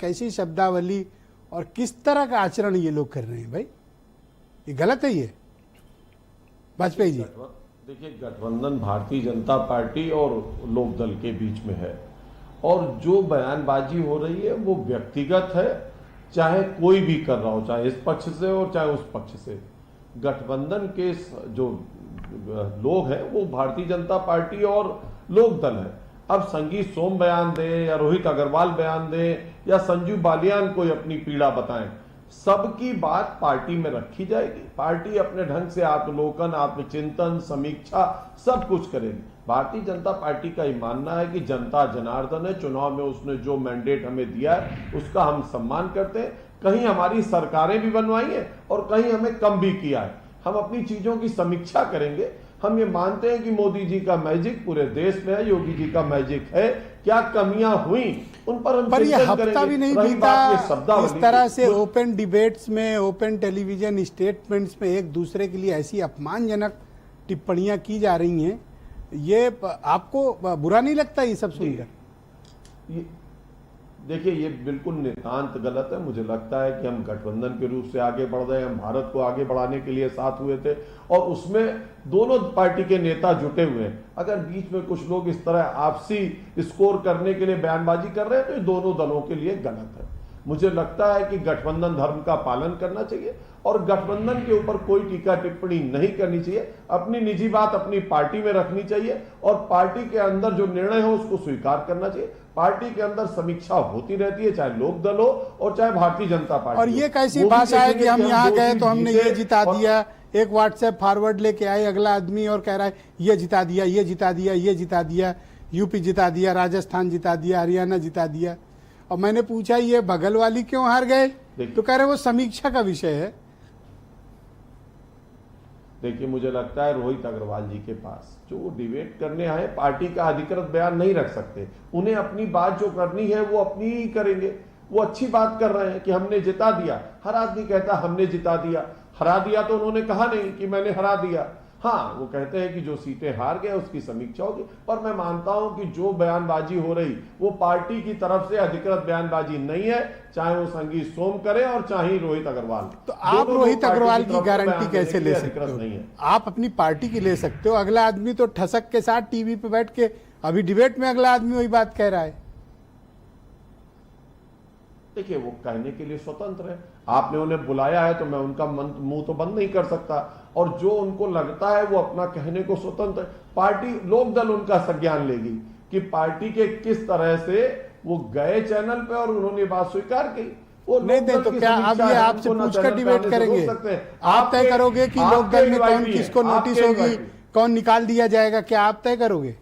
कैसी शब्दावली और किस तरह का आचरण ये लोग कर रहे हैं भाई, ये गलत है ये वाजपेयी जी। देखिए, गठबंधन भारतीय जनता पार्टी और लोकदल के बीच में है और जो बयानबाजी हो रही है वो व्यक्तिगत है, चाहे कोई भी कर रहा हो, चाहे इस पक्ष से और चाहे उस पक्ष से। गठबंधन के जो लोग हैं वो भारतीय जनता पार्टी और लोकदल है। अब संगीत सोम बयान दे या रोहित अग्रवाल बयान दे या संजीव बालियान कोई अपनी पीड़ा बताएं, सबकी बात पार्टी में रखी जाएगी। पार्टी अपने ढंग से आत्मलोकन, आत्मचिंतन, समीक्षा सब कुछ करेगी। भारतीय जनता पार्टी का ये मानना है कि जनता जनार्दन है, चुनाव में उसने जो मैंडेट हमें दिया है उसका हम सम्मान करते हैं। कहीं हमारी सरकारें भी बनवाई हैं और कहीं हमें कम भी किया है। हम अपनी चीजों की समीक्षा करेंगे। हम ये मानते हैं कि मोदी जी का मैजिक पूरे देश में है, योगी जी का मैजिक है, क्या कमियां हुई उन पर हम ये हफ्ता भी नहीं बीता इस तरह से ओपन डिबेट्स में, ओपन टेलीविजन स्टेटमेंट्स में एक दूसरे के लिए ऐसी अपमानजनक टिप्पणियां की जा रही हैं। ये आपको बुरा नहीं लगता ये सब सुनकर? देखिए, ये बिल्कुल नितांत गलत है। मुझे लगता है कि हम गठबंधन के रूप से आगे बढ़ रहे हैं, हम भारत को आगे बढ़ाने के लिए साथ हुए थे और उसमें दोनों पार्टी के नेता जुटे हुए हैं। अगर बीच में कुछ लोग इस तरह आपसी स्कोर करने के लिए बयानबाजी कर रहे हैं तो ये दोनों दलों के लिए गलत है। मुझे लगता है कि गठबंधन धर्म का पालन करना चाहिए और गठबंधन के ऊपर कोई टीका टिप्पणी नहीं करनी चाहिए। अपनी निजी बात अपनी पार्टी में रखनी चाहिए और पार्टी के अंदर जो निर्णय हो उसको स्वीकार करना चाहिए। पार्टी के अंदर समीक्षा होती रहती है, चाहे लोकदल हो और चाहे भारतीय जनता पार्टी। और ये कैसी भाषा है कि हम यहाँ गए तो हमने ये जिता दिया, एक व्हाट्सएप फॉरवर्ड लेके आए अगला आदमी और कह रहा है ये जिता दिया, ये जिता दिया, ये जिता दिया, यूपी जिता दिया, राजस्थान जिता दिया, हरियाणा जिता दिया। और मैंने पूछा ये बगल वाली क्यों हार गए, तो कह रहे वो समीक्षा का विषय है। देखिए, मुझे लगता है रोहित अग्रवाल जी के पास जो डिबेट करने आए पार्टी का अधिकृत बयान नहीं रख सकते। उन्हें अपनी बात जो करनी है वो अपनी ही करेंगे। वो अच्छी बात कर रहे हैं कि हमने जिता दिया। हर आदमी कहता हमने जिता दिया, हरा दिया तो उन्होंने कहा नहीं कि मैंने हरा दिया। हाँ, वो कहते हैं कि जो सीटें हार गए उसकी समीक्षा होगी, पर मैं मानता हूं कि जो बयानबाजी हो रही वो पार्टी की तरफ से अधिकृत बयानबाजी नहीं है, चाहे वो संगीत सोम करे और चाहे रोहित अग्रवाल। तो आप रोहित अग्रवाल की गारंटी कैसे ले सकते हो? आप अपनी पार्टी की ले सकते हो, अगला आदमी तो ठसक के साथ टीवी पे बैठ के अभी डिबेट में अगला आदमी वही बात कह रहा है। देखिए, वो कहने के लिए स्वतंत्र है। आपने उन्हें बुलाया है तो मैं उनका मुंह तो बंद नहीं कर सकता और जो उनको लगता है वो अपना कहने को स्वतंत्र है। पार्टी लोकदल उनका संज्ञान लेगी कि पार्टी के किस तरह से वो गए चैनल पे और उन्होंने बात स्वीकार की। वो नहीं दे तो क्या अब ये आपसे पूछकर डिबेट करेंगे? आप तय करोगे कि लोकदल में कौन किसको नोटिस होगी, कौन निकाल दिया जाएगा, क्या आप तय करोगे?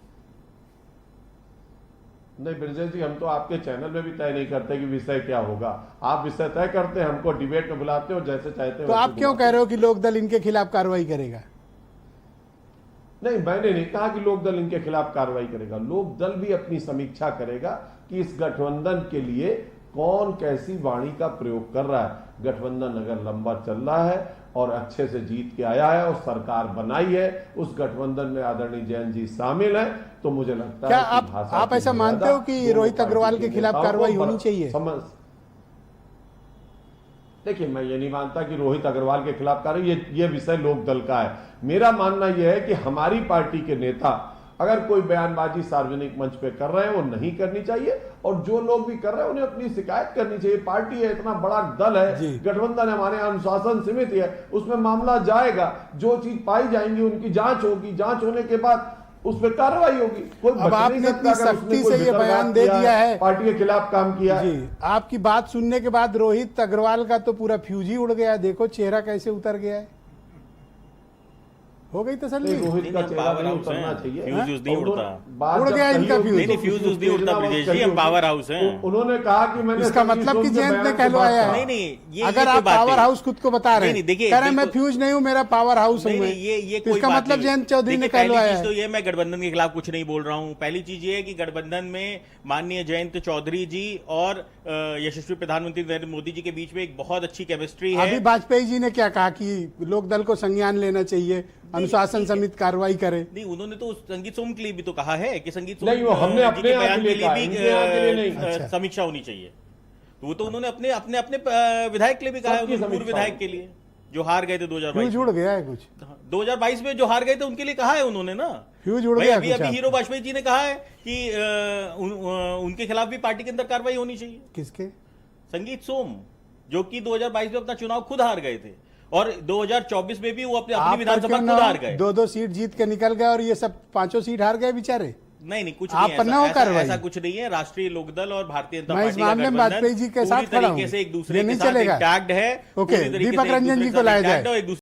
नहीं ब्रजेश जी, हम तो आपके चैनल में भी तय नहीं करते कि विषय क्या होगा। आप विषय तय करते हैं, हमको डिबेट में बुलाते हो जैसे चाहते हो। तो आप क्यों कह रहे हो कि लोकदल इनके खिलाफ कार्रवाई करेगा? नहीं, मैंने नहीं कहा कि लोकदल इनके खिलाफ कार्रवाई करेगा। लोकदल भी अपनी समीक्षा करेगा कि इस गठबंधन के लिए कौन कैसी वाणी का प्रयोग कर रहा है। गठबंधन अगर लंबा चल रहा है और अच्छे से जीत के आया है और सरकार बनाई है, उस गठबंधन में आदरणीय जैन जी शामिल हैं, तो मुझे लगता क्या है आप ऐसा मानते हो कि रोहित अग्रवाल के खिलाफ कार्रवाई होनी चाहिए? देखिए, मैं ये नहीं मानता कि रोहित अग्रवाल के खिलाफ कार्रवाई, ये विषय लोकदल का है। मेरा मानना यह है कि हमारी पार्टी के नेता अगर कोई बयानबाजी सार्वजनिक मंच पे कर रहे हैं वो नहीं करनी चाहिए और जो लोग भी कर रहे हैं उन्हें अपनी शिकायत करनी चाहिए। पार्टी है, इतना बड़ा दल है, गठबंधन है, हमारे अनुशासन सीमित है, उसमें मामला जाएगा, जो चीज पाई जाएंगी उनकी जांच होगी, जांच होने के बाद उस पर कार्रवाई होगी। कोई अब आपने इतनी सख्ती से ये बयान दे दिया है, पार्टी के खिलाफ काम किया जी। आपकी बात सुनने के बाद रोहित अग्रवाल का तो पूरा फ्यूज ही उड़ गया। देखो चेहरा कैसे उतर गया है। हो गई तसल्ली? रोहित का चेहरा नहीं उतरना चाहिए, फ्यूज नहीं उड़ता, उड़ गया इनका फ्यूज। नहीं फ्यूज नहीं उड़ता ब्रिजेश जी, हम पावर हाउस हैं। उन्होंने कहा कि मैंने, इसका मतलब कि जयंत ने कहलवाया है। नहीं, ये अगर आप पावर हाउस खुद को बता रहे हैं, देखिए कह रहे मैं फ्यूज नहीं हूं, मेरा पावर हाउस हूं मैं, इसका मतलब जयंत चौधरी ने कहलवाया है। तो ये मैं गठबंधन के खिलाफ कुछ नहीं बोल रहा हूं। पहली चीज ये है कि गठबंधन में माननीय जयंत चौधरी जी और यशस्वी प्रधानमंत्री नरेंद्र मोदी जी के बीच में एक बहुत अच्छी केमिस्ट्री है। अभी वाजपेयी जी ने क्या कहा कि लोकदल को संज्ञान लेना चाहिए, अनुशासन समिति कार्रवाई करे। नहीं, उन्होंने तो संगीत सोम के लिए भी तो कहा है कि संगीत सोम नहीं, वो हमने अपने बयान के लिए भी नहीं। समीक्षा होनी चाहिए। तो वो तो उन्होंने अपने अपने अपने विधायक के लिए भी कहा है, सबकी उन्होंने पूर्व समीक्षा विधायक होगी। के लिए जो हार गए थे फ्यूज 2022 उड़ गया है कुछ, 2022 में जो हार गए थे उनके लिए कहा है उन्होंने ना। फ्यूज उड़ भाई गया अभी कुछ अभी हीरो आपका। वाजपेयी जी ने कहा है कि उनके खिलाफ भी पार्टी के अंदर कार्रवाई होनी चाहिए। किसके? संगीत सोम, जो कि 2022 में अपना चुनाव खुद हार गए थे और 2024 में भी वो अपनी आप पर विधानसभा क्यों खुद ना हार गए। 2-2 सीट जीत के निकल गए और ये सब 5 सीट हार गए बेचारे। नहीं कुछ आप नहीं पर ना हो ऐसा, कार्रवाई। ऐसा कुछ नहीं है। राष्ट्रीय लोकदल और भारतीय जनता मैं इस पार्टी का मामले में गठबंधन वाजपेयी जी के पूरी साथ खड़ा तरीके हूं। से एक दूसरे ये के नहीं साथ चलेगा। टैग्ड है। ओके, पूरी तरीके दीपक से एक रंजन दूसरे जी के को साथ लाया टैग्ड जाए। है और एक दूसरे